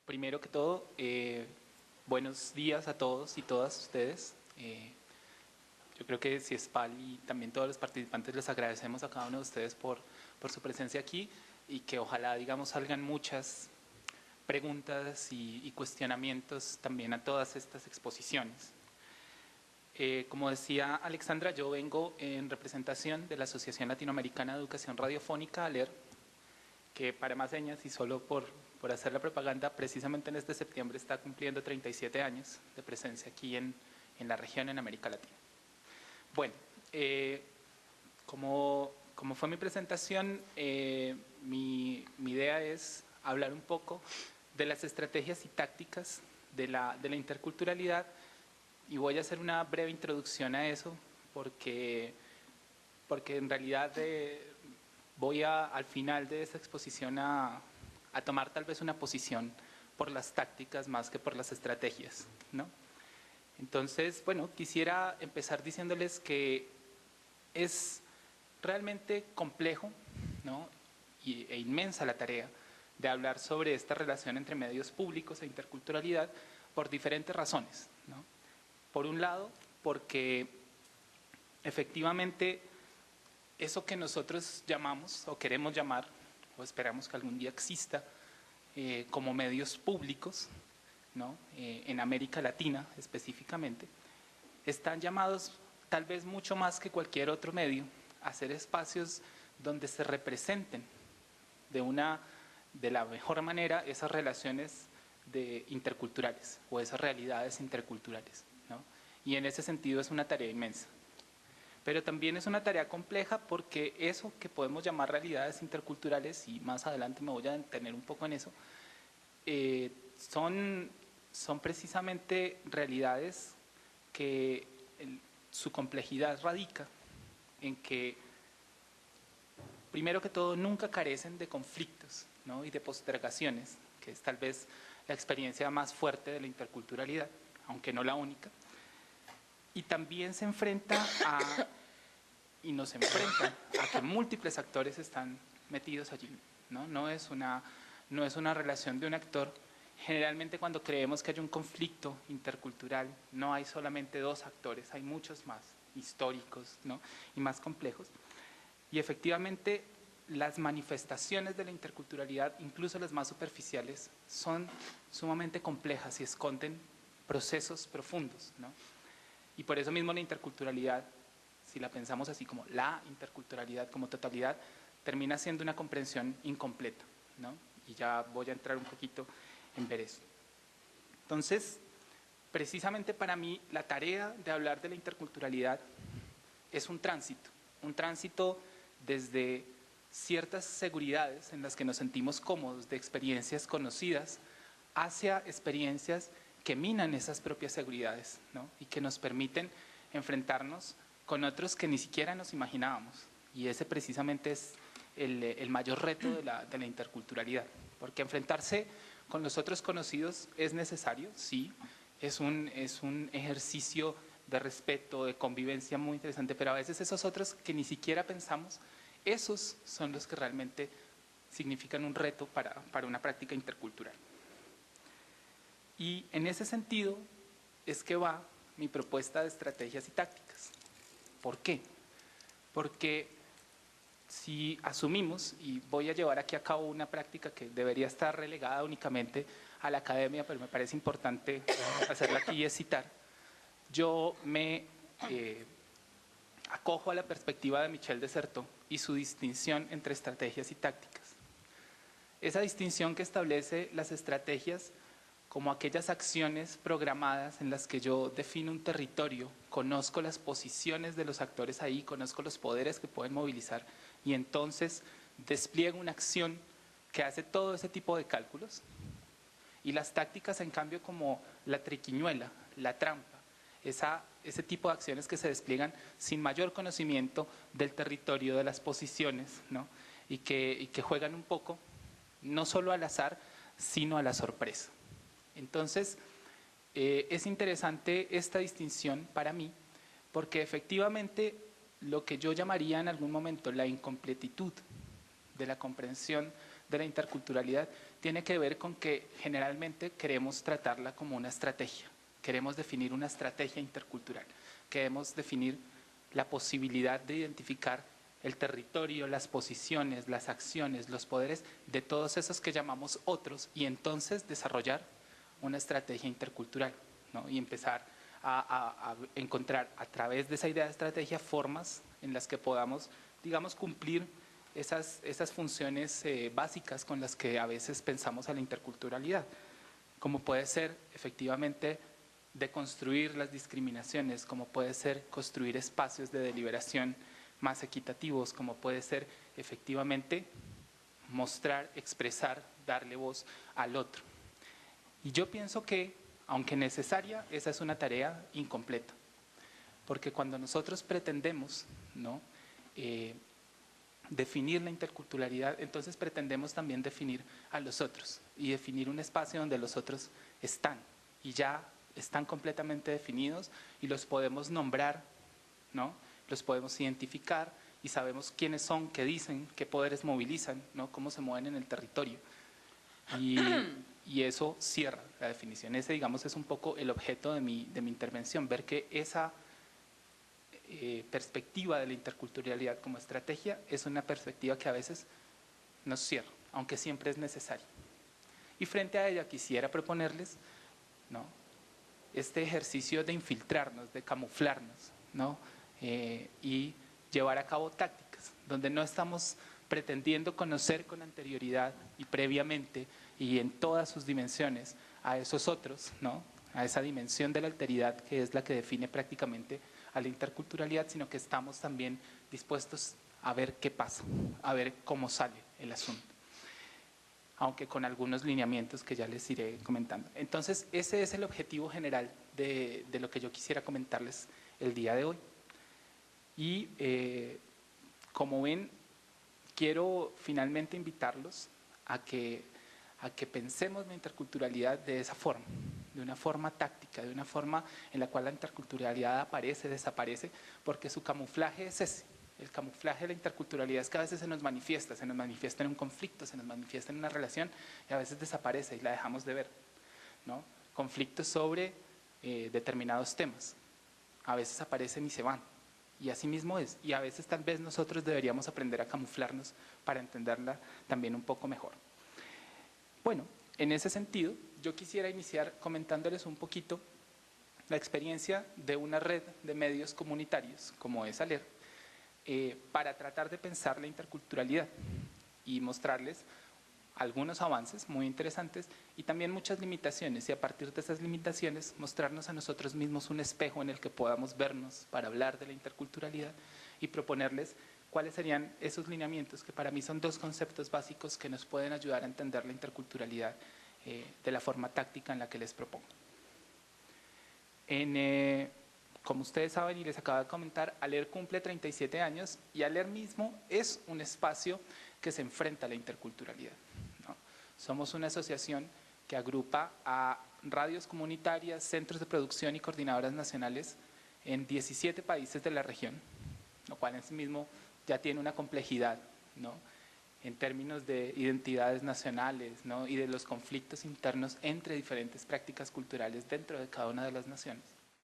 Primero que todo, buenos días a todos y todas ustedes. Yo creo que CIESPAL y también todos los participantes les agradecemos a cada uno de ustedes por su presencia aquí y que ojalá, digamos, salgan muchas preguntas y cuestionamientos también a todas estas exposiciones. Como decía Alexandra, yo vengo en representación de la Asociación Latinoamericana de Educación Radiofónica, ALER, que para más señas y solo por hacer la propaganda, precisamente en este septiembre está cumpliendo 37 años de presencia aquí en la región, en América Latina. Bueno, como fue mi presentación, mi idea es hablar un poco de las estrategias y tácticas de la interculturalidad y voy a hacer una breve introducción a eso porque en realidad voy al final de esta exposición a tomar tal vez una posición por las tácticas más que por las estrategias, ¿no? Entonces, bueno, quisiera empezar diciéndoles que es realmente complejo, ¿no? e inmensa la tarea de hablar sobre esta relación entre medios públicos e interculturalidad por diferentes razones, ¿no? Por un lado, porque efectivamente eso que nosotros llamamos o queremos llamar o esperamos que algún día exista como medios públicos, ¿no? En América Latina específicamente, están llamados tal vez mucho más que cualquier otro medio a ser espacios donde se representen de la mejor manera esas relaciones interculturales o esas realidades interculturales, ¿no? Y en ese sentido es una tarea inmensa. Pero también es una tarea compleja porque eso que podemos llamar realidades interculturales, y más adelante me voy a detener un poco en eso, son precisamente realidades que su complejidad radica en que, primero que todo, nunca carecen de conflictos, ¿no? y de postergaciones, que es tal vez la experiencia más fuerte de la interculturalidad, aunque no la única. Y también se enfrenta y nos enfrenta a que múltiples actores están metidos allí, ¿no? No es una relación de un actor. Generalmente cuando creemos que hay un conflicto intercultural, no hay solamente dos actores, hay muchos más, históricos, ¿no? y más complejos. Y efectivamente las manifestaciones de la interculturalidad, incluso las más superficiales, son sumamente complejas y esconden procesos profundos, ¿no? Y por eso mismo la interculturalidad, si la pensamos así como la interculturalidad como totalidad, termina siendo una comprensión incompleta, ¿no? Y ya voy a entrar un poquito en ver eso. Entonces, precisamente para mí la tarea de hablar de la interculturalidad es un tránsito desde ciertas seguridades en las que nos sentimos cómodos, de experiencias conocidas, hacia experiencias que minan esas propias seguridades, ¿no? y que nos permiten enfrentarnos con otros que ni siquiera nos imaginábamos. Y ese precisamente es el mayor reto de la interculturalidad, porque enfrentarse con los otros conocidos es necesario, sí, es un ejercicio de respeto, de convivencia muy interesante, pero a veces esos otros que ni siquiera pensamos, esos son los que realmente significan un reto para una práctica intercultural. Y en ese sentido es que va mi propuesta de estrategias y tácticas. ¿Por qué? Porque si asumimos, y voy a llevar aquí a cabo una práctica que debería estar relegada únicamente a la academia, pero me parece importante hacerla aquí y es citar, yo me acojo a la perspectiva de Michel de Certeau y su distinción entre estrategias y tácticas. Esa distinción que establece las estrategias como aquellas acciones programadas en las que yo defino un territorio, conozco las posiciones de los actores ahí, conozco los poderes que pueden movilizar y entonces despliego una acción que hace todo ese tipo de cálculos. Y las tácticas, en cambio, como la triquiñuela, la trampa, ese tipo de acciones que se despliegan sin mayor conocimiento del territorio, de las posiciones, ¿no? y que juegan un poco, no solo al azar, sino a la sorpresa. Entonces, es interesante esta distinción para mí, porque efectivamente lo que yo llamaría en algún momento la incompletitud de la comprensión de la interculturalidad tiene que ver con que generalmente queremos tratarla como una estrategia, queremos definir una estrategia intercultural, queremos definir la posibilidad de identificar el territorio, las posiciones, las acciones, los poderes de todos esos que llamamos otros y entonces desarrollar una estrategia intercultural, ¿no? Y empezar a encontrar a través de esa idea de estrategia formas en las que podamos, digamos, cumplir esas funciones básicas con las que a veces pensamos a la interculturalidad, como puede ser efectivamente deconstruir las discriminaciones, como puede ser construir espacios de deliberación más equitativos, como puede ser efectivamente mostrar, expresar, darle voz al otro. Y yo pienso que, aunque necesaria, esa es una tarea incompleta, porque cuando nosotros pretendemos, ¿no?, definir la interculturalidad, entonces pretendemos también definir a los otros y definir un espacio donde los otros están y ya están completamente definidos y los podemos nombrar, ¿no?, los podemos identificar y sabemos quiénes son, qué dicen, qué poderes movilizan, ¿no?, cómo se mueven en el territorio. Y eso cierra la definición. Ese, digamos, es un poco el objeto de mi intervención, ver que esa perspectiva de la interculturalidad como estrategia es una perspectiva que a veces nos cierra, aunque siempre es necesaria. Y frente a ella quisiera proponerles, ¿no?, este ejercicio de infiltrarnos, de camuflarnos, ¿no?, y llevar a cabo tácticas, donde no estamos pretendiendo conocer con anterioridad y previamente y en todas sus dimensiones a esos otros, ¿no?, a esa dimensión de la alteridad que es la que define prácticamente a la interculturalidad, sino que estamos también dispuestos a ver qué pasa, a ver cómo sale el asunto, aunque con algunos lineamientos que ya les iré comentando. Entonces, ese es el objetivo general de lo que yo quisiera comentarles el día de hoy. Y como ven, quiero finalmente invitarlos a que pensemos la interculturalidad de esa forma, de una forma táctica, de una forma en la cual la interculturalidad aparece, desaparece, porque su camuflaje es ese. El camuflaje de la interculturalidad es que a veces se nos manifiesta en un conflicto, se nos manifiesta en una relación y a veces desaparece y la dejamos de ver, ¿no? Conflictos sobre determinados temas, a veces aparecen y se van. Y así mismo es. Y a veces tal vez nosotros deberíamos aprender a camuflarnos para entenderla también un poco mejor. Bueno, en ese sentido, yo quisiera iniciar comentándoles un poquito la experiencia de una red de medios comunitarios, como es ALER, para tratar de pensar la interculturalidad y mostrarles algunos avances muy interesantes y también muchas limitaciones, y a partir de esas limitaciones mostrarnos a nosotros mismos un espejo en el que podamos vernos para hablar de la interculturalidad y proponerles cuáles serían esos lineamientos que para mí son dos conceptos básicos que nos pueden ayudar a entender la interculturalidad de la forma táctica en la que les propongo. Como ustedes saben y les acabo de comentar, ALER cumple 37 años y ALER mismo es un espacio que se enfrenta a la interculturalidad, ¿no? Somos una asociación que agrupa a radios comunitarias, centros de producción y coordinadoras nacionales en 17 países de la región, lo cual en sí mismo ya tiene una complejidad, ¿no?, en términos de identidades nacionales, ¿no?, y de los conflictos internos entre diferentes prácticas culturales dentro de cada una de las naciones.